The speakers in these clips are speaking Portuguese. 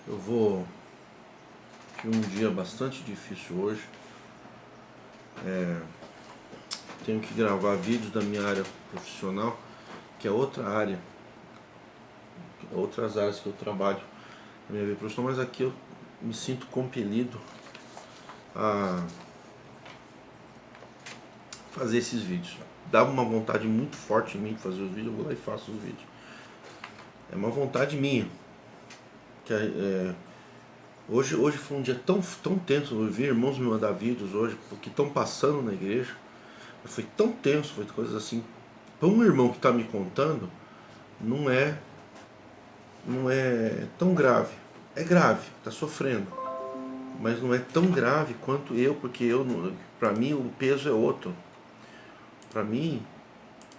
Eu vou ter um dia bastante difícil hoje. Tenho que gravar vídeos da minha área profissional, que é outra área, outras áreas que eu trabalho na minha vida profissional, mas aqui eu me sinto compelido a fazer esses vídeos. Dá uma vontade muito forte em mim de fazer os vídeos, eu vou lá e faço os vídeos. É uma vontade minha. Hoje foi um dia tão tenso. Eu vi irmãos me mandar vídeos hoje, porque estão passando na igreja. Foi tão tenso, foi coisas assim. Para um irmão que está me contando, não é tão grave. É grave, está sofrendo, mas não é tão grave quanto eu, porque para mim o peso é outro. Para mim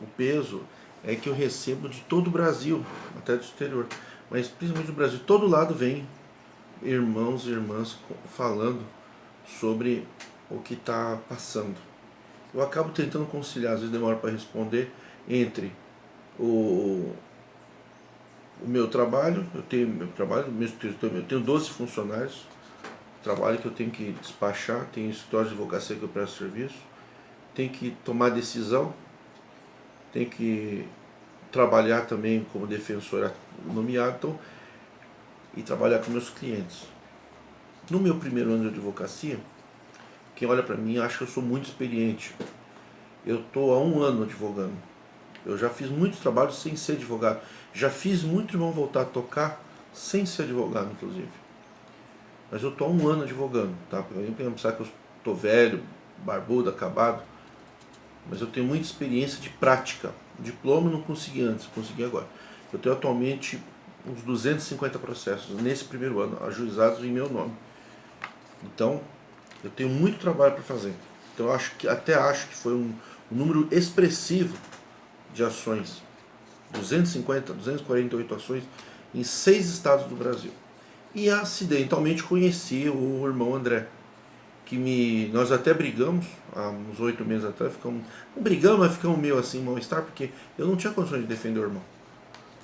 o peso é que eu recebo de todo o Brasil, até do exterior, mas principalmente do Brasil. Todo lado vem irmãos e irmãs falando sobre o que está passando. Eu acabo tentando conciliar, às vezes demora para responder, entre o meu trabalho, eu tenho 12 funcionários, trabalho que eu tenho que despachar, tenho escritório de advocacia que eu presto serviço, tenho que tomar decisão, tenho que trabalhar também como defensor nomeado, então, e trabalhar com meus clientes. No meu primeiro ano de advocacia, quem olha para mim acha que eu sou muito experiente. Eu estou há um ano advogando. Eu já fiz muitos trabalhos sem ser advogado. Já fiz muito irmão voltar a tocar sem ser advogado, inclusive. Mas eu estou há um ano advogando, tá? Para mim pensar que eu estou velho, barbudo, acabado. Mas eu tenho muita experiência de prática. O diploma eu não consegui antes, consegui agora. Eu tenho atualmente uns 250 processos nesse primeiro ano, ajuizados em meu nome. Então, eu tenho muito trabalho para fazer. Então, eu acho que foi um número expressivo de ações. 248 ações em 6 estados do Brasil. E acidentalmente conheci o irmão André, nós até brigamos há uns 8 meses atrás, não brigamos, mas ficamos meio assim, mal-estar, porque eu não tinha condições de defender o irmão.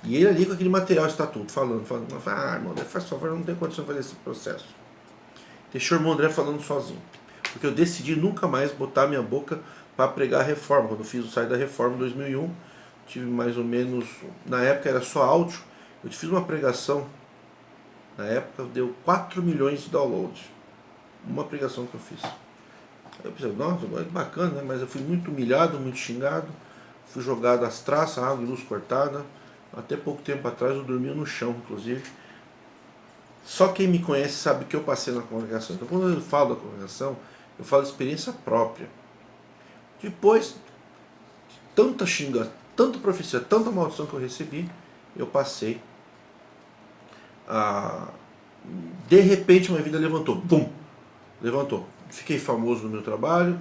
E ele ali com aquele material estatuto, falando, irmão André, faz favor, eu não tenho condição de fazer esse processo. Deixou o irmão André falando sozinho. Porque eu decidi nunca mais botar minha boca para pregar a reforma. Quando eu fiz o site da reforma em 2001, tive mais ou menos, na época era só áudio, eu fiz uma pregação, na época deu 4 milhões de downloads. Uma pregação que eu fiz. Aí eu pensei, nossa, bacana, né? Mas eu fui muito humilhado, muito xingado, fui jogado às traças, água e luz cortada. Até pouco tempo atrás eu dormia no chão, inclusive. Só quem me conhece sabe que eu passei na congregação. Então quando eu falo da congregação, eu falo de experiência própria. Depois de tanta xinga, tanta profecia, tanta maldição que eu recebi, eu passei a... De repente minha vida levantou. Bum! Levantou. Fiquei famoso no meu trabalho,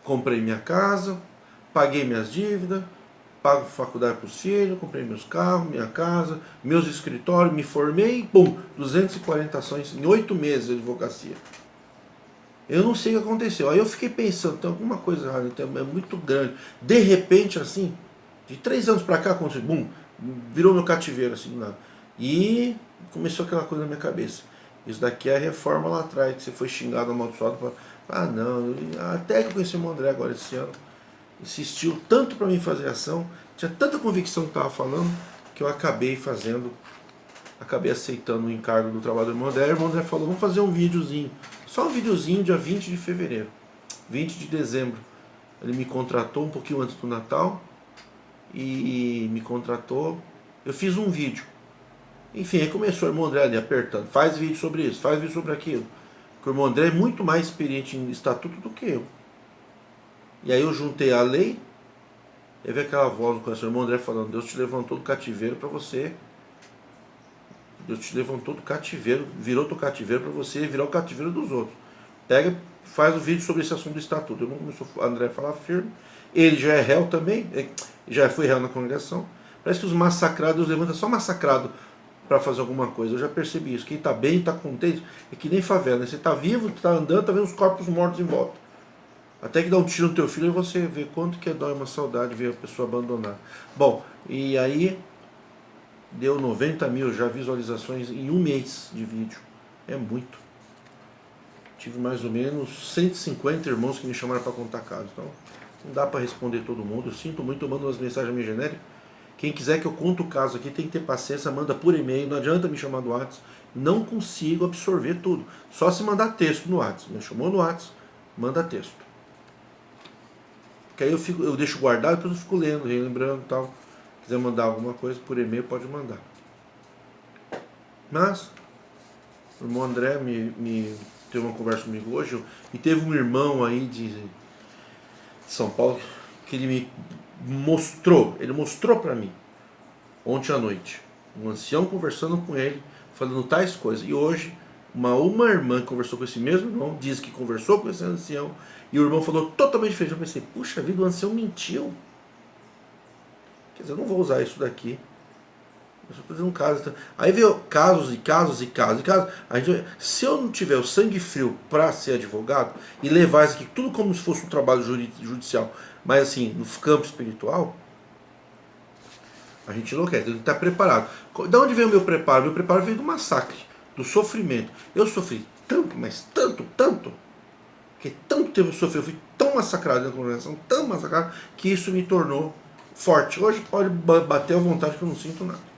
comprei minha casa, paguei minhas dívidas, pago faculdade para os filhos, comprei meus carros, minha casa, meus escritórios, me formei, pum, 240 ações em 8 meses de advocacia. Eu não sei o que aconteceu. Aí eu fiquei pensando, tem alguma coisa errada, é muito grande. De repente, assim, de 3 anos para cá, aconteceu, bum, virou meu cativeiro, assim, do nada. E começou aquela coisa na minha cabeça. Isso daqui é a reforma lá atrás, que você foi xingado, amaldiçoado. Não, até que eu conheci o André agora esse ano. Insistiu tanto para mim fazer ação, tinha tanta convicção que estava falando, que eu acabei aceitando o encargo do trabalho do irmão André. O irmão André falou, vamos fazer um videozinho, só um videozinho dia 20 de fevereiro, 20 de dezembro. Ele me contratou um pouquinho antes do Natal, e me contratou, eu fiz um vídeo. Enfim, aí começou o irmão André ali apertando, faz vídeo sobre isso, faz vídeo sobre aquilo. Porque o irmão André é muito mais experiente em estatuto do que eu. E aí eu juntei a lei, e vi aquela voz do coração, o irmão André falando, Deus te levantou do cativeiro para você, Deus te levantou do cativeiro, virou teu cativeiro para você virar o cativeiro dos outros. Pega, faz o vídeo sobre esse assunto do estatuto. Eu não começou o André a falar firme, ele já é réu também, já foi réu na congregação. Parece que os massacrados, Deus levanta só massacrado para fazer alguma coisa. Eu já percebi isso. Quem está bem, está contente, é que nem favela, né? Você está vivo, está andando, está vendo os corpos mortos em volta. Até que dá um tiro no teu filho e você vê quanto que dói uma saudade ver a pessoa abandonar. Bom, e aí deu 90 mil já visualizações em um mês de vídeo. É muito. Tive mais ou menos 150 irmãos que me chamaram para contar casos. Então, não dá para responder todo mundo. Eu sinto muito, eu mando umas mensagens meio genéricas. Quem quiser que eu conte o caso aqui tem que ter paciência, manda por e-mail. Não adianta me chamar no WhatsApp. Não consigo absorver tudo. Só se mandar texto no WhatsApp. Me chamou no WhatsApp, manda texto. Que aí eu deixo guardado, depois eu fico lendo, relembrando e tal. Se quiser mandar alguma coisa por e-mail, pode mandar. Mas, o irmão André me teve uma conversa comigo hoje, e teve um irmão aí de São Paulo que ele mostrou para mim ontem à noite, um ancião conversando com ele, falando tais coisas. E hoje, uma irmã que conversou com esse mesmo irmão, diz que conversou com esse ancião, e o irmão falou totalmente diferente. Eu pensei, puxa vida, o ancião mentiu. Quer dizer, eu não vou usar isso daqui. Eu só estou dizendo um caso. Aí veio casos e casos e casos e casos. Se eu não tiver o sangue frio para ser advogado e levar isso aqui tudo como se fosse um trabalho judicial, mas assim, no campo espiritual, a gente não quer, tem que estar preparado. Da onde veio o meu preparo? Meu preparo veio do massacre, do sofrimento. Eu sofri tanto, mas tanto, tanto, que tanto tempo eu sofri, eu fui tão massacrado na congregação, tão massacrado, que isso me tornou forte. Hoje pode bater à vontade que eu não sinto nada.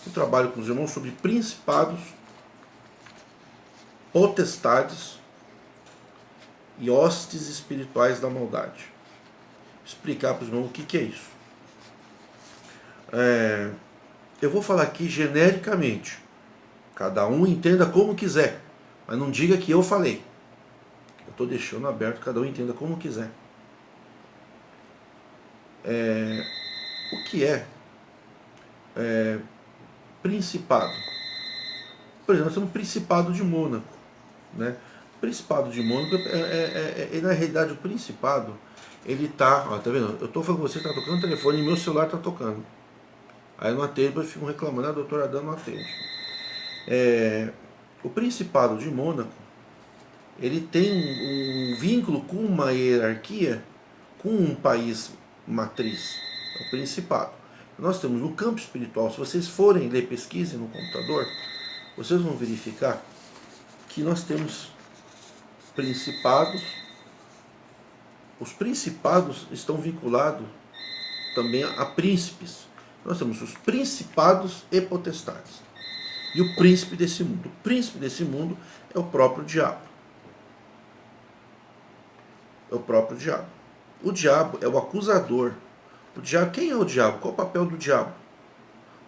Eu trabalho com os irmãos sobre principados, potestades e hostes espirituais da maldade. Vou explicar para os irmãos o que é isso. Eu vou falar aqui genericamente. Cada um entenda como quiser, mas não diga que eu falei. Eu estou deixando aberto, cada um entenda como quiser. O que é principado? Por exemplo, nós temos o Principado de Mônaco. Né? O Principado de Mônaco, na realidade, o Principado, ele tá vendo? Eu estou falando com você, está tocando o telefone e meu celular está tocando. Aí eu não atendo, depois ficam reclamando, a doutora Adão não atende. O Principado de Mônaco, ele tem um vínculo com uma hierarquia, com um país matriz, o Principado. Nós temos no campo espiritual, se vocês forem ler pesquisa no computador, vocês vão verificar que nós temos principados. Os principados estão vinculados também a príncipes. Nós temos os principados e potestades. E o príncipe desse mundo. O príncipe desse mundo é o próprio diabo. É o próprio diabo. O diabo é o acusador. O diabo, quem é o diabo? Qual é o papel do diabo?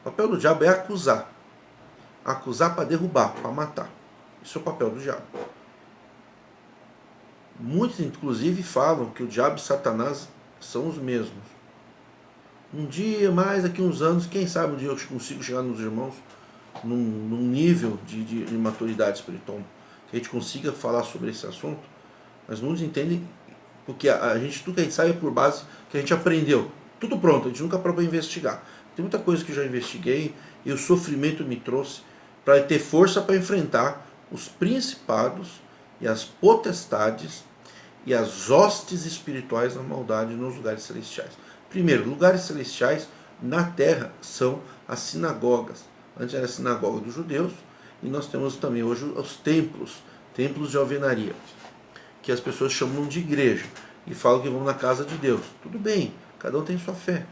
O papel do diabo é acusar. Acusar para derrubar, para matar. Esse é o papel do diabo. Muitos, inclusive, falam que o diabo e Satanás são os mesmos. Um dia, mais daqui uns anos, quem sabe um dia eu consigo chegar nos irmãos num nível de maturidade espiritual, que a gente consiga falar sobre esse assunto, mas muitos entendem, porque a gente, tudo que a gente sabe é por base que a gente aprendeu. Tudo pronto, a gente nunca parou para investigar. Tem muita coisa que eu já investiguei e o sofrimento me trouxe para ter força para enfrentar os principados e as potestades e as hostes espirituais da maldade nos lugares celestiais. Primeiro, lugares celestiais na terra são as sinagogas. Antes era a sinagoga dos judeus, e nós temos também hoje os templos de alvenaria, que as pessoas chamam de igreja e falam que vão na casa de Deus. Tudo bem, cada um tem sua fé.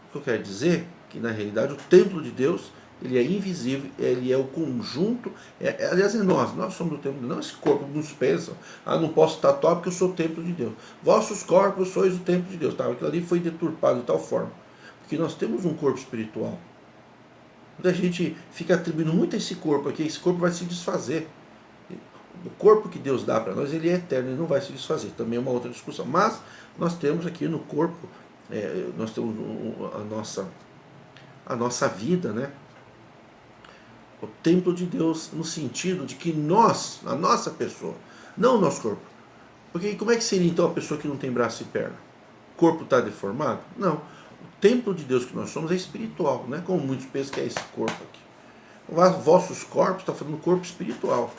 O que eu quero dizer é que na realidade o templo de Deus, ele é invisível, ele é o conjunto, aliás, nós somos o templo de Deus. Não esse corpo, nos pensam, não posso tatuar porque eu sou o templo de Deus. Vossos corpos sois o templo de Deus. Aquilo ali foi deturpado de tal forma, porque nós temos um corpo espiritual. Muita gente fica atribuindo muito a esse corpo aqui, esse corpo vai se desfazer. O corpo que Deus dá para nós, ele é eterno, ele não vai se desfazer. Também é uma outra discussão. Mas nós temos aqui no corpo, nós temos a nossa vida, né? O templo de Deus, no sentido de que nós, a nossa pessoa, não o nosso corpo. Porque como é que seria então a pessoa que não tem braço e perna? O corpo está deformado? Não. O templo de Deus que nós somos é espiritual, não é como muitos pensam que é esse corpo aqui. Vossos corpos, está falando do corpo espiritual.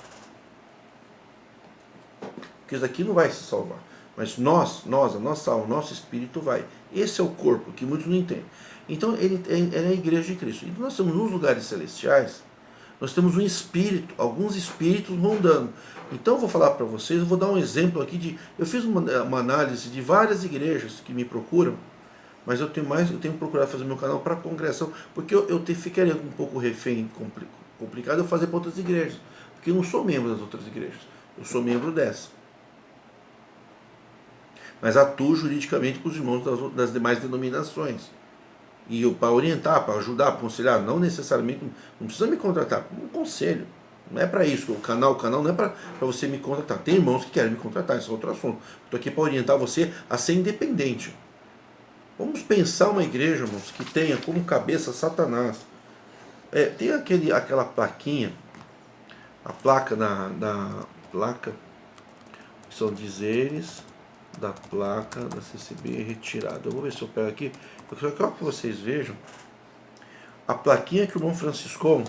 Porque isso aqui não vai se salvar. Mas nós, a nossa alma, o nosso espírito vai. Esse é o corpo que muitos não entendem. Então ele é a igreja de Cristo. Então nós temos nos lugares celestiais, nós temos um espírito, alguns espíritos rondando. Então eu vou falar para vocês, eu vou dar um exemplo aqui de. Eu fiz uma análise de várias igrejas que me procuram, mas eu tenho procurado fazer meu canal para congregação, porque ficaria um pouco refém, complicado eu fazer para outras igrejas, porque eu não sou membro das outras igrejas, eu sou membro dessa. Mas atuo juridicamente com os irmãos das demais denominações. E eu para orientar, para ajudar, para aconselhar, não necessariamente, não precisa me contratar, um conselho. Não é para isso, o canal não é para você me contratar. Tem irmãos que querem me contratar, isso é outro assunto. Estou aqui para orientar você a ser independente. Vamos pensar uma igreja, irmãos, que tenha como cabeça Satanás. Tem aquela plaquinha, a placa da placa, que são dizeres da placa da CCB retirada. Eu vou ver se eu pego aqui. Eu quero que vocês vejam a plaquinha que o irmão Franciscon,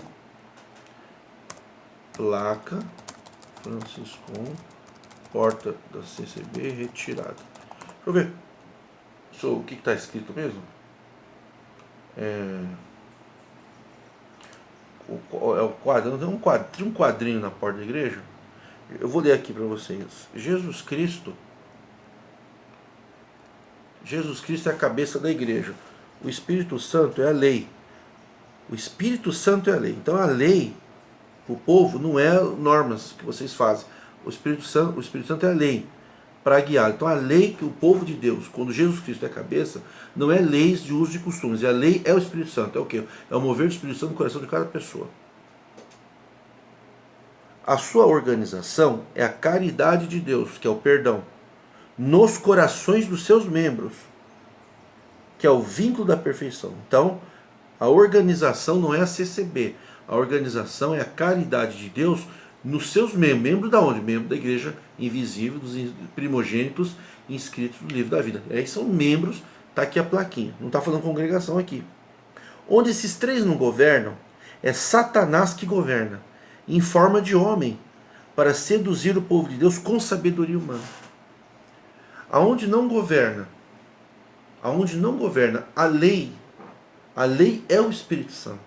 placa Franciscon, porta da CCB retirada. Deixa eu ver o que está escrito mesmo. O quadro, tem um quadrinho na porta da igreja. Eu vou ler aqui para vocês. Jesus Cristo é a cabeça da igreja. O Espírito Santo é a lei. O Espírito Santo é a lei. Então a lei, o povo, não é normas que vocês fazem. O Espírito Santo é a lei para guiar. Então a lei que o povo de Deus, quando Jesus Cristo é a cabeça, não é leis de usos e costumes. A lei é o Espírito Santo. É o quê? É o mover do Espírito Santo no coração de cada pessoa. A sua organização é a caridade de Deus, que é o perdão, nos corações dos seus membros, que é o vínculo da perfeição. Então, a organização não é a CCB, a organização é a caridade de Deus nos seus membros. Membro da onde? Membro da igreja invisível, dos primogênitos inscritos no livro da vida. Aí são membros, está aqui a plaquinha, não está falando congregação aqui. Onde esses três não governam, é Satanás que governa, em forma de homem, para seduzir o povo de Deus com sabedoria humana. Aonde não governa a lei é o Espírito Santo.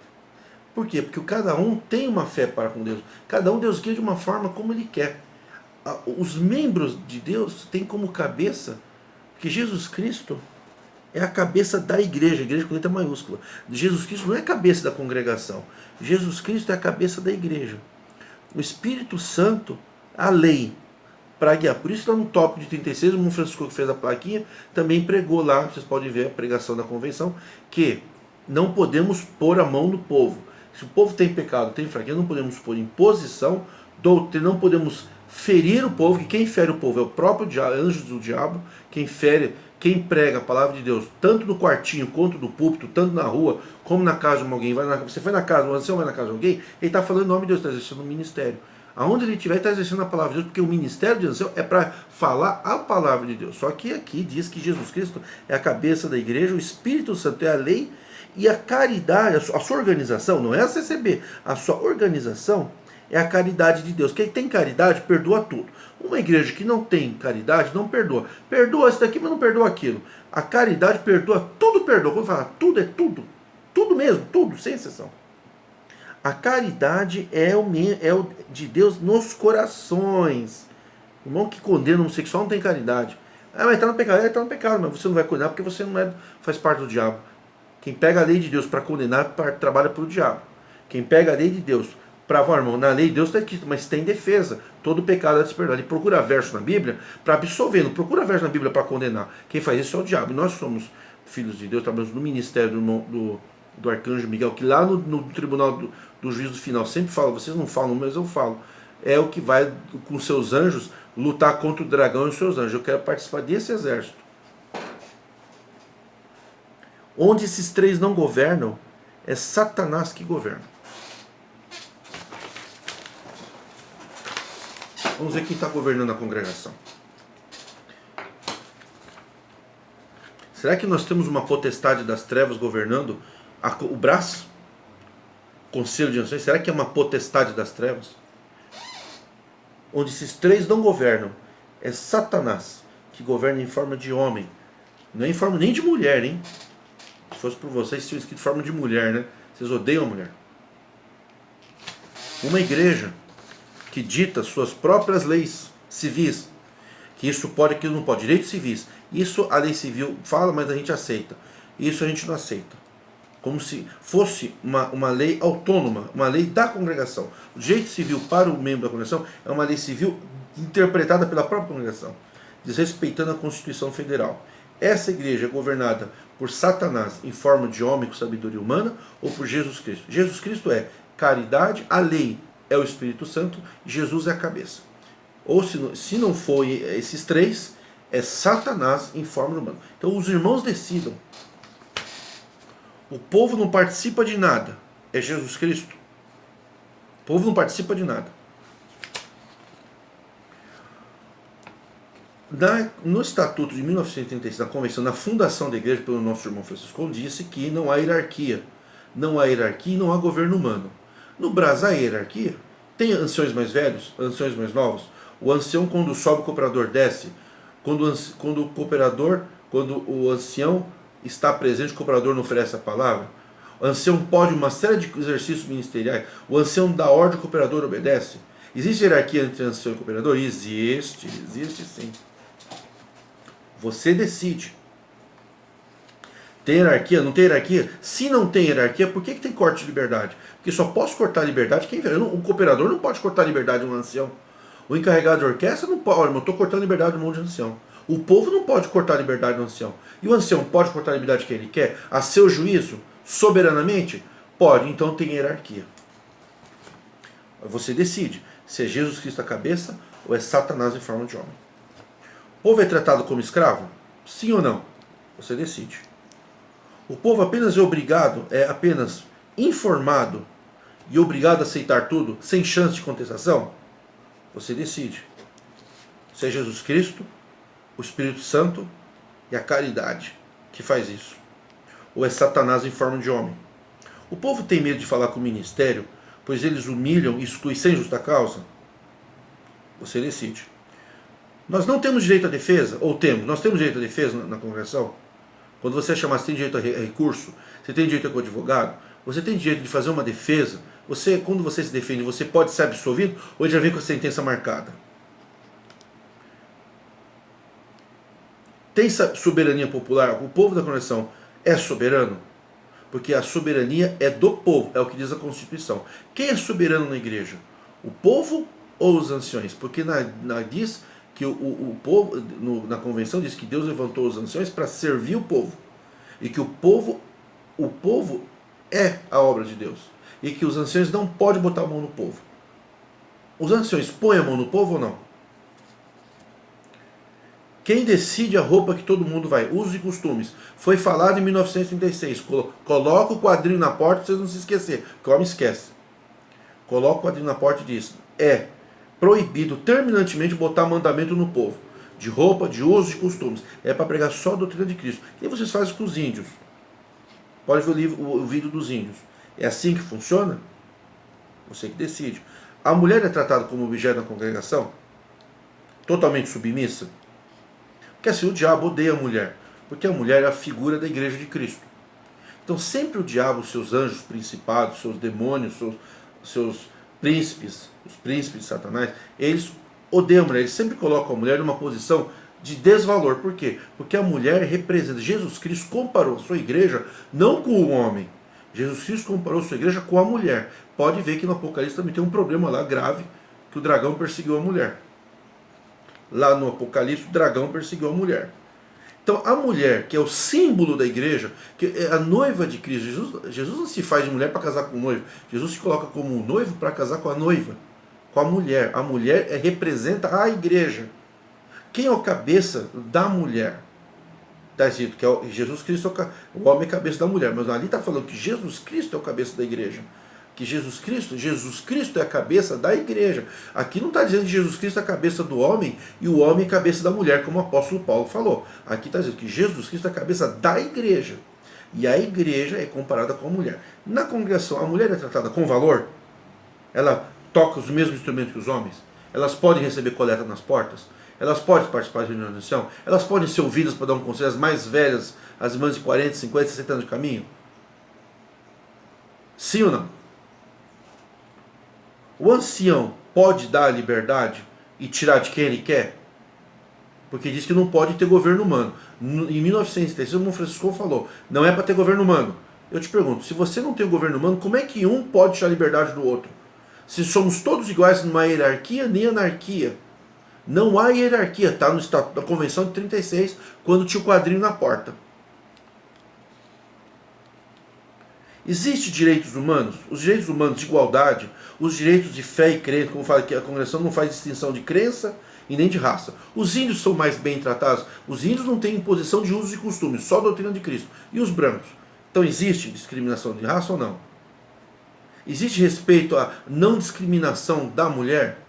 Por quê? Porque cada um tem uma fé para com Deus. Cada um Deus guia de uma forma como Ele quer. Os membros de Deus têm como cabeça, que Jesus Cristo é a cabeça da igreja, a igreja com letra maiúscula. Jesus Cristo não é a cabeça da congregação. Jesus Cristo é a cabeça da igreja. O Espírito Santo, a lei, para guiar. Por isso lá no tópico de 36, o irmão Francisco que fez a plaquinha, também pregou lá, vocês podem ver a pregação da convenção, que não podemos pôr a mão no povo. Se o povo tem pecado, tem fraqueza, não podemos pôr imposição, doutrina, não podemos ferir o povo, que quem fere o povo é o próprio diabo, anjo do diabo, quem prega a palavra de Deus, tanto no quartinho quanto no púlpito, tanto na rua, como na casa de alguém. Você foi na casa, você vai na casa de alguém, ele está falando em nome de Deus, está exercendo um ministério. Aonde ele estiver, está exercendo a palavra de Deus, porque o ministério de Ansel é para falar a palavra de Deus. Só que aqui diz que Jesus Cristo é a cabeça da igreja, o Espírito Santo é a lei, e a caridade, a sua organização, não é a CCB, a sua organização é a caridade de Deus. Quem tem caridade, perdoa tudo. Uma igreja que não tem caridade, não perdoa. Perdoa isso daqui, mas não perdoa aquilo. A caridade perdoa, tudo perdoa. Quando fala tudo, é tudo. Tudo mesmo, tudo, sem exceção. A caridade é o de Deus nos corações. O irmão que condena o homossexual não tem caridade. Mas está no pecado. Está no pecado, mas você não vai condenar porque você não faz parte do diabo. Quem pega a lei de Deus para condenar, trabalha para o diabo. Quem pega a lei de Deus para, irmão, na lei de Deus está escrito, mas tem defesa. Todo pecado é desperdado. Ele procura verso na Bíblia para absolver, não procura verso na Bíblia para condenar. Quem faz isso é o diabo. E nós somos filhos de Deus, trabalhamos no ministério do arcanjo Miguel, que lá no tribunal do juízo final sempre fala, vocês não falam, mas eu falo. É o que vai com seus anjos lutar contra o dragão e os seus anjos. Eu quero participar desse exército. Onde esses três não governam, é Satanás que governa. Vamos ver quem está governando a congregação. Será que nós temos uma potestade das trevas governando o braço? Conselho de nações? Será que é uma potestade das trevas? Onde esses três não governam, é Satanás que governa em forma de homem. Não é em forma nem de mulher, hein? fosse por vocês, tinha escrito forma de mulher, né? Vocês odeiam a mulher. Uma igreja que dita suas próprias leis civis, que isso pode, aquilo não pode, direitos civis. Isso a lei civil fala, mas a gente aceita. Isso a gente não aceita. Como se fosse uma lei autônoma, uma lei da congregação. O direito civil para o membro da congregação é uma lei civil interpretada pela própria congregação, desrespeitando a Constituição Federal. Essa igreja é governada por Satanás em forma de homem com sabedoria humana ou por Jesus Cristo? Jesus Cristo é caridade, a lei é o Espírito Santo, Jesus é a cabeça. Ou se não for esses três, é Satanás em forma humana. Então os irmãos decidam. O povo não participa de nada, é Jesus Cristo. O povo não participa de nada. No Estatuto de 1986, na Convenção, na fundação da igreja pelo nosso irmão Francisco, disse que não há hierarquia. Não há hierarquia e não há governo humano. No Brasil há hierarquia. Tem anciões mais velhos, anciões mais novos. O ancião, quando sobe, o cooperador desce. Quando o ancião está presente, o cooperador não oferece a palavra. O ancião pode uma série de exercícios ministeriais. O ancião dá ordem, o cooperador obedece. Existe hierarquia entre ancião e cooperador? Existe sim. Você decide. Tem hierarquia? Não tem hierarquia? Se não tem hierarquia, por que tem corte de liberdade? Porque só posso cortar a liberdade quem vê. O cooperador não pode cortar a liberdade de um ancião. O encarregado de orquestra não pode. Olha, eu estou cortando a liberdade de um monte de ancião. O povo não pode cortar a liberdade do ancião. E o ancião pode cortar a liberdade que ele quer? A seu juízo? Soberanamente? Pode. Então tem hierarquia. Você decide se é Jesus Cristo a cabeça ou é Satanás em forma de homem. O povo é tratado como escravo? Sim ou não? Você decide. O povo apenas é apenas informado e obrigado a aceitar tudo, sem chance de contestação? Você decide. Se é Jesus Cristo, o Espírito Santo e a caridade que faz isso. Ou é Satanás em forma de homem. O povo tem medo de falar com o ministério, pois eles humilham e excluem sem justa causa? Você decide. Nós não temos direito à defesa? Ou temos? Nós temos direito à defesa na congregação? Quando você é chamado, você tem direito a recurso? Você tem direito a advogado? Você tem direito de fazer uma defesa? Quando você se defende, você pode ser absolvido ou já vem com a sentença marcada? Tem soberania popular? O povo da congregação é soberano? Porque a soberania é do povo, é o que diz a Constituição. Quem é soberano na igreja? O povo ou os anciões? Porque diz que o povo, na convenção, diz que Deus levantou os anciões para servir o povo. E que o povo é a obra de Deus. E que os anciões não podem botar a mão no povo. Os anciões põem a mão no povo ou não? Quem decide a roupa que todo mundo vai? Usos e costumes. Foi falado em 1936. Coloca o quadrinho na porta para vocês não se esquecer. Porque o homem esquece. Coloca o quadrinho na porta e diz: é proibido terminantemente botar mandamento no povo. De roupa, de usos e costumes. É para pregar só a doutrina de Cristo. E vocês fazem com os índios. Pode ver o vídeo dos índios. É assim que funciona? Você que decide. A mulher é tratada como objeto da congregação? Totalmente submissa? Porque assim, o diabo odeia a mulher. Porque a mulher é a figura da igreja de Cristo. Então sempre o diabo, seus anjos principados, seus demônios, seus príncipes, os príncipes de Satanás, eles odeiam a mulher. Eles sempre colocam a mulher numa posição de desvalor. Por quê? Porque a mulher representa. Jesus Cristo comparou a sua igreja não com o homem. Jesus Cristo comparou a sua igreja com a mulher. Pode ver que no Apocalipse também tem um problema lá grave, que o dragão perseguiu a mulher. Lá no Apocalipse o dragão perseguiu a mulher. Então a mulher, que é o símbolo da igreja, que é a noiva de Cristo, Jesus não se faz de mulher para casar com o noivo. Jesus se coloca como um noivo para casar com a noiva, com a mulher. A mulher representa a igreja. Quem é o cabeça da mulher? Está escrito que Jesus Cristo é o homem é cabeça da mulher, mas ali está falando que Jesus Cristo é o cabeça da igreja. Que Jesus Cristo é a cabeça da igreja. Aqui não está dizendo que Jesus Cristo é a cabeça do homem e o homem é a cabeça da mulher, como o apóstolo Paulo falou. Aqui está dizendo que Jesus Cristo é a cabeça da igreja. E a igreja é comparada com a mulher. Na congregação, a mulher é tratada com valor? Ela toca os mesmos instrumentos que os homens? Elas podem receber coleta nas portas? Elas podem participar de reunião de ancião? Elas podem ser ouvidas para dar um conselho? As mais velhas, as irmãs de 40, 50, 60 anos de caminho? Sim ou não? O ancião pode dar a liberdade e tirar de quem ele quer? Porque diz que não pode ter governo humano. Em 1936, o irmão Francisco falou, não é para ter governo humano. Eu te pergunto, se você não tem o governo humano, como é que um pode tirar a liberdade do outro? Se somos todos iguais numa hierarquia nem anarquia. Não há hierarquia, está no Estatuto da Convenção de 36, quando tinha o quadrinho na porta. Existem direitos humanos? Os direitos humanos de igualdade, os direitos de fé e crença, como fala que a Congregação não faz distinção de crença e nem de raça. Os índios são mais bem tratados? Os índios não têm imposição de usos e costumes, só a doutrina de Cristo. E os brancos? Então existe discriminação de raça ou não? Existe respeito à não discriminação da mulher?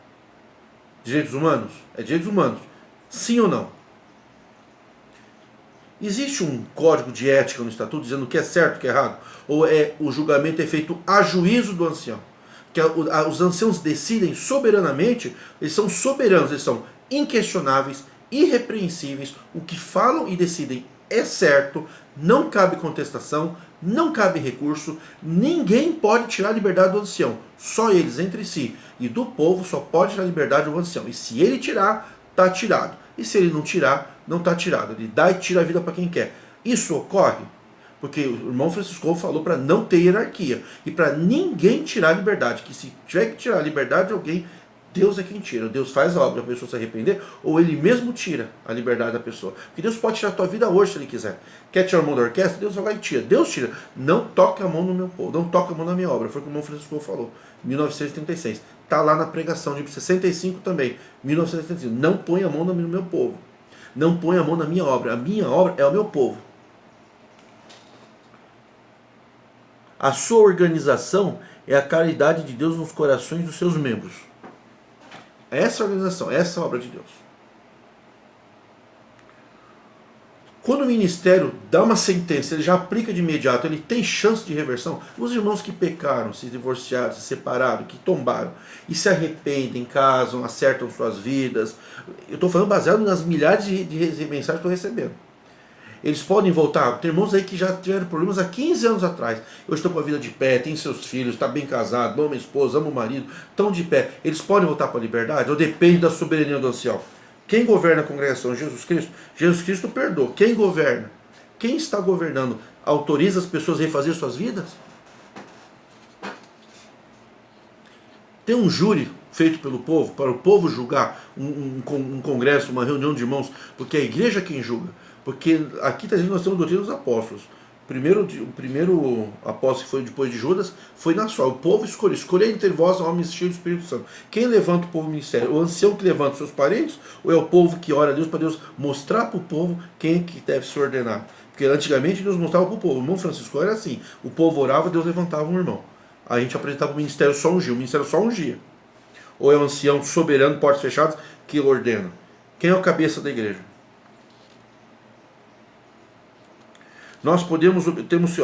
Direitos humanos? É direitos humanos. Sim ou não? Existe um código de ética no estatuto dizendo o que é certo e o que é errado? Ou o julgamento é feito a juízo do ancião? Que os anciãos decidem soberanamente, eles são soberanos, eles são inquestionáveis, irrepreensíveis, o que falam e decidem é certo, não cabe contestação, não cabe recurso, ninguém pode tirar a liberdade do ancião, só eles entre si. E do povo só pode tirar a liberdade do ancião. E se ele tirar, está tirado. E se ele não tirar, não está tirado. Ele dá e tira a vida para quem quer. Isso ocorre porque o irmão Francisco falou para não ter hierarquia e para ninguém tirar a liberdade. Que se tiver que tirar a liberdade de alguém, Deus é quem tira. Deus faz a obra para a pessoa se arrepender, ou Ele mesmo tira a liberdade da pessoa. Porque Deus pode tirar a tua vida hoje se Ele quiser. Quer tirar a mão da orquestra? Deus vai lá e tira. Deus tira. Não toque a mão no meu povo, não toque a mão na minha obra. Foi o que o irmão Francisco falou, 1936. Está lá na pregação de 65 também, 1935. Não põe a mão no meu povo. Não põe a mão na minha obra. A minha obra é o meu povo. A sua organização é a caridade de Deus nos corações dos seus membros. Essa organização, essa é a obra de Deus. Quando o ministério dá uma sentença, ele já aplica de imediato, ele tem chance de reversão. Os irmãos que pecaram, se divorciaram, se separaram, que tombaram e se arrependem, casam, acertam suas vidas. Eu estou falando baseado nas milhares de mensagens que estou recebendo. Eles podem voltar. Tem irmãos aí que já tiveram problemas há 15 anos atrás. Hoje estão com a vida de pé, tem seus filhos, está bem casado, ama a esposa, ama o marido, estão de pé. Eles podem voltar para a liberdade? Ou depende da soberania do ancião? Quem governa a congregação? Jesus Cristo? Jesus Cristo perdoa. Quem governa? Quem está governando? Autoriza as pessoas a refazer suas vidas? Tem um júri feito pelo povo, para o povo julgar um congresso, uma reunião de irmãos, porque é a igreja é quem julga. Porque aqui está dizendo que nós temos a doutrina dos apóstolos. O primeiro apóstolo que foi depois de Judas foi na sua. O povo escolhe entre vós homens cheios do Espírito Santo. Quem levanta o povo no ministério? O ancião que levanta os seus parentes? Ou é o povo que ora a Deus para Deus mostrar para o povo quem é que deve se ordenar? Porque antigamente Deus mostrava para o povo. O irmão Francisco era assim. O povo orava, Deus levantava um irmão. Aí a gente apresentava o ministério só ungia. O ministério só ungia. Ou é o ancião soberano, portas fechadas, que ordena? Quem é o cabeça da igreja? Nós temos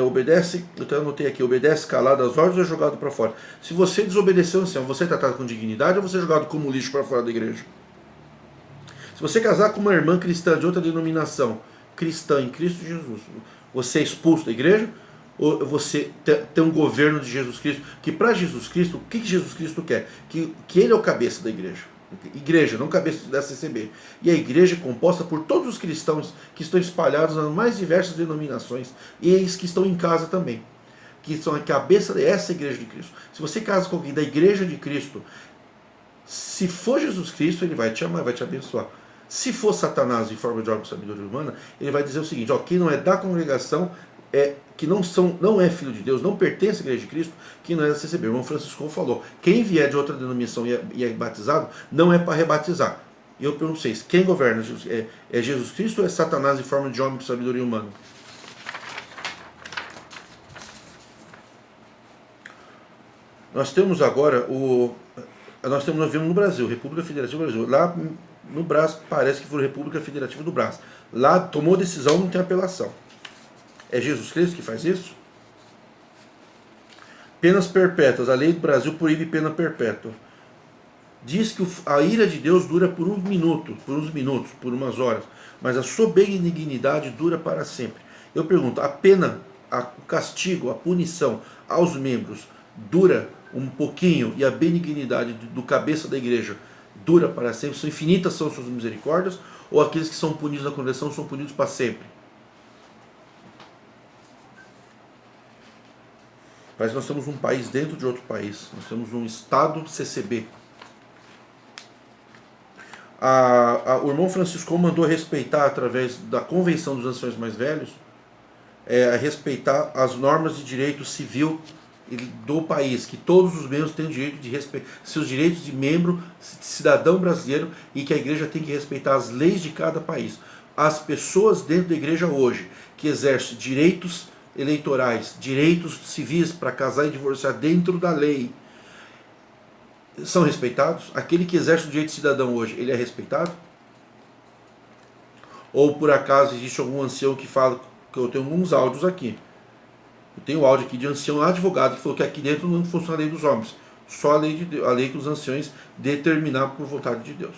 obedece, eu até anotei aqui, obedece calado às ordens ou é jogado para fora. Se você desobedeceu, assim, você é tratado com dignidade ou você é jogado como lixo para fora da igreja? Se você casar com uma irmã cristã de outra denominação, cristã em Cristo Jesus, você é expulso da igreja? Ou você tem um governo de Jesus Cristo? Que para Jesus Cristo, o que Jesus Cristo quer? Que Ele é o cabeça da igreja. Igreja, não cabeça da CCB. E a igreja é composta por todos os cristãos que estão espalhados nas mais diversas denominações e eles que estão em casa também, que são a cabeça dessa igreja de Cristo. Se você casa com alguém da igreja de Cristo, se for Jesus Cristo, ele vai te amar, vai te abençoar. Se for Satanás em forma de órgão de sabedoria humana, ele vai dizer o seguinte: ó, quem não é da congregação, que não é filho de Deus, não pertence à igreja de Cristo, que não é da CCB. O irmão Francisco falou: quem vier de outra denominação e é batizado, não é para rebatizar. E eu pergunto vocês: quem governa? É Jesus Cristo ou é Satanás em forma de homem de sabedoria humana? Nós temos agora nós vivemos no Brasil, República Federativa do Brasil. Lá no Brás, parece que foi a República Federativa do Brás. Lá tomou decisão, não tem apelação. É Jesus Cristo que faz isso? Penas perpétuas. A lei do Brasil proíbe pena perpétua. Diz que a ira de Deus dura por um minuto, por uns minutos, por umas horas, mas a sua benignidade dura para sempre. Eu pergunto, a pena, o castigo, a punição aos membros dura um pouquinho e a benignidade do cabeça da igreja dura para sempre? São infinitas são suas misericórdias, ou aqueles que são punidos na condenação são punidos para sempre? Mas nós temos um país dentro de outro país, nós temos um Estado CCB. O irmão Francisco mandou respeitar, através da Convenção dos Anciões Mais Velhos, respeitar as normas de direito civil do país, que todos os membros têm o direito de respeitar seus direitos de membro, cidadão brasileiro, e que a igreja tem que respeitar as leis de cada país. As pessoas dentro da igreja hoje que exercem direitos eleitorais, direitos civis para casar e divorciar dentro da lei, são respeitados? Aquele que exerce o direito de cidadão hoje, ele é respeitado? Ou por acaso existe algum ancião que fala, que eu tenho alguns áudios aqui, eu tenho um áudio aqui de ancião advogado que falou que aqui dentro não funciona a lei dos homens, só a lei, a lei que os anciões determinaram por vontade de Deus.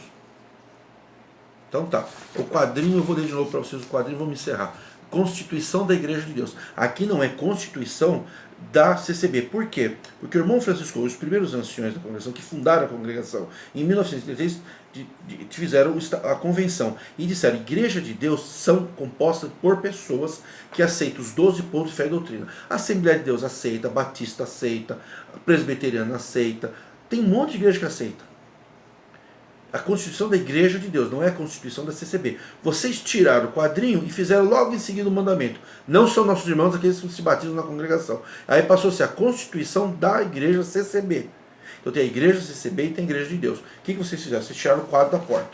Então tá, o quadrinho, eu vou ler de novo para vocês o quadrinho e vamos encerrar. Constituição da Igreja de Deus. Aqui não é Constituição da CCB. Por quê? Porque o irmão Francisco, os primeiros anciões da congregação, que fundaram a congregação em 1933, fizeram a convenção e disseram: Igreja de Deus são compostas por pessoas que aceitam os 12 pontos de fé e doutrina. A Assembleia de Deus aceita, a Batista aceita, a Presbiteriana aceita, tem um monte de igreja que aceita. A Constituição da Igreja de Deus, não é a Constituição da CCB. Vocês tiraram o quadrinho e fizeram logo em seguida o mandamento. Não são nossos irmãos aqueles que se batizam na congregação. Aí passou a ser a Constituição da Igreja CCB. Então tem a Igreja CCB e tem a Igreja de Deus. O que vocês fizeram? Vocês tiraram o quadro da porta.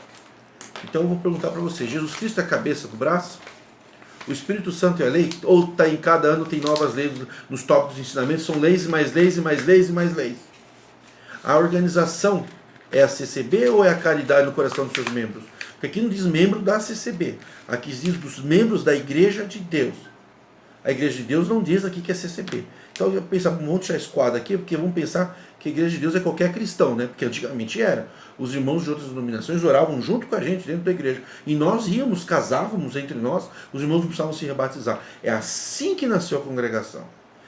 Então eu vou perguntar para vocês: Jesus Cristo é a cabeça do braço? O Espírito Santo é a lei? Ou tá em cada ano tem novas leis nos tópicos de ensinamento? São leis e mais leis e mais leis e mais leis. A organização é a CCB ou é a caridade no coração dos seus membros? Porque aqui não diz membro da CCB. Aqui diz dos membros da Igreja de Deus. A Igreja de Deus não diz aqui que é CCB. Então eu vou pensar um monte de esquadra aqui, porque vamos pensar que a Igreja de Deus é qualquer cristão, né? Porque antigamente era. Os irmãos de outras denominações oravam junto com a gente dentro da igreja. E nós íamos, casávamos entre nós, os irmãos não precisavam se rebatizar. É assim que nasceu a congregação.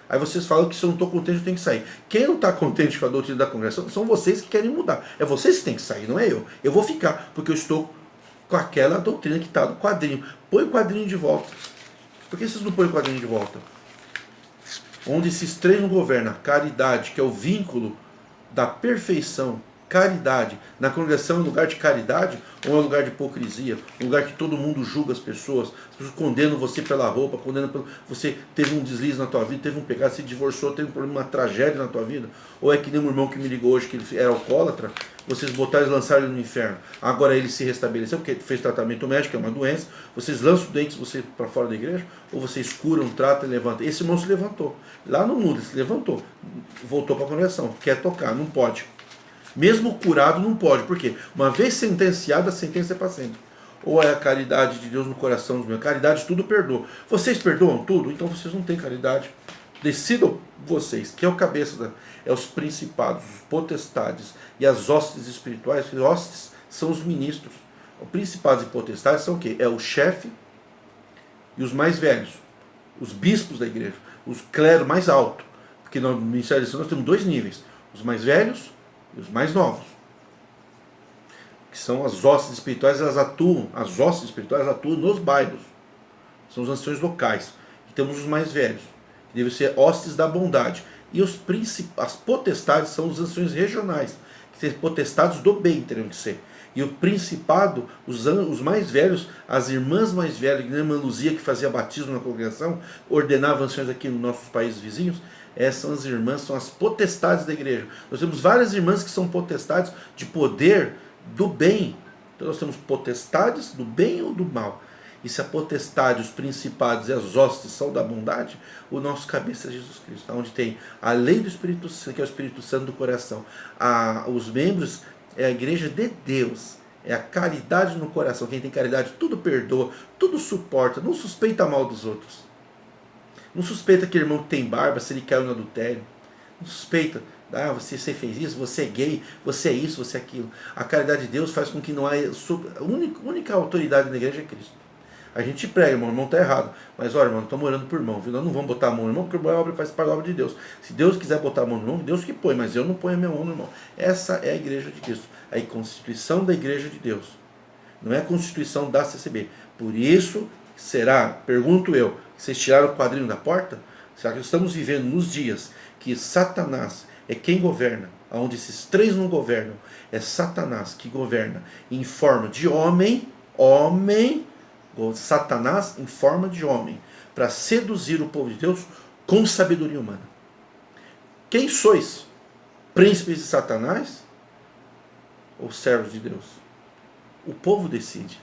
Aí vocês falam que se eu não estou contente eu tenho que sair. Quem não está contente com a doutrina da congregação são vocês que querem mudar. É vocês que têm que sair, não é eu. Eu vou ficar, porque eu estou com aquela doutrina que está no quadrinho. Põe o quadrinho de volta. Por que vocês não põem o quadrinho de volta? Onde esses três não governam: caridade, que é o vínculo da perfeição. Caridade. Na congregação é um lugar de caridade ou é um lugar de hipocrisia? Um lugar que todo mundo julga as pessoas condenam você pela roupa, condenam pelo... Você teve um deslize na tua vida, teve um pecado, se divorciou, teve um problema, uma tragédia na tua vida? Ou é que nem um irmão que me ligou hoje, que ele era alcoólatra, vocês botaram e lançaram ele no inferno. Agora ele se restabeleceu, porque fez tratamento médico, é uma doença. Vocês lançam doentes você para fora da igreja? Ou vocês curam, tratam e levantam? Esse irmão se levantou. Lá no mundo, ele se levantou. Voltou para a congregação. Quer tocar, não pode. Mesmo curado não pode. Por quê? Uma vez sentenciado, a sentença é para sempre. Ou é a caridade de Deus no coração dos meus? Caridade tudo perdoa. Vocês perdoam tudo? Então vocês não têm caridade. Decidam vocês. Quem é o cabeça? É os principados, os potestades e as hostes espirituais. As hostes são os ministros. Os principados e potestades são o quê? É o chefe e os mais velhos. Os bispos da igreja. Os clero mais alto. Porque no Ministério de Deus nós temos dois níveis. Os mais velhos e os mais novos, que são as hostes espirituais. Elas atuam, as hostes espirituais atuam nos bairros, são os anciões locais. E temos os mais velhos, que devem ser hostes da bondade, e as potestades são os anciões regionais, que são potestades do bem, teriam que ser. E o principado, os mais velhos, as irmãs mais velhas, que nem a irmã Luzia, que fazia batismo na congregação, ordenava anciões aqui nos nossos países vizinhos. Essas são as irmãs, são as potestades da igreja. Nós temos várias irmãs que são potestades de poder do bem. Então nós temos potestades do bem ou do mal. E se a potestade, os principados e as hostes são da bondade, o nosso cabeça é Jesus Cristo. Onde tem a lei do Espírito Santo, que é o Espírito Santo do coração. Os membros é a igreja de Deus. É a caridade no coração. Quem tem caridade tudo perdoa, tudo suporta, não suspeita mal dos outros. Não suspeita que o irmão tem barba se ele caiu no adultério. Não suspeita Ah, você fez isso, você é gay, você é isso, você é aquilo. A caridade de Deus faz com que não haja... A única autoridade na igreja é Cristo. A gente prega, irmão, o irmão está errado. Mas olha, irmão, estamos orando por irmão, viu? Nós não vamos botar a mão no irmão, porque a obra faz parte da obra de Deus. Se Deus quiser botar a mão no irmão, Deus que põe, mas eu não ponho a minha mão no irmão. Essa é a igreja de Cristo. A constituição da igreja de Deus. Não é a constituição da CCB. Por isso, será, pergunto eu, vocês tiraram o quadrinho da porta? Será que estamos vivendo nos dias que Satanás é quem governa, onde esses três não governam? É Satanás que governa em forma de homem, Satanás em forma de homem, para seduzir o povo de Deus com sabedoria humana. Quem sois? Príncipes de Satanás ou servos de Deus? O povo decide.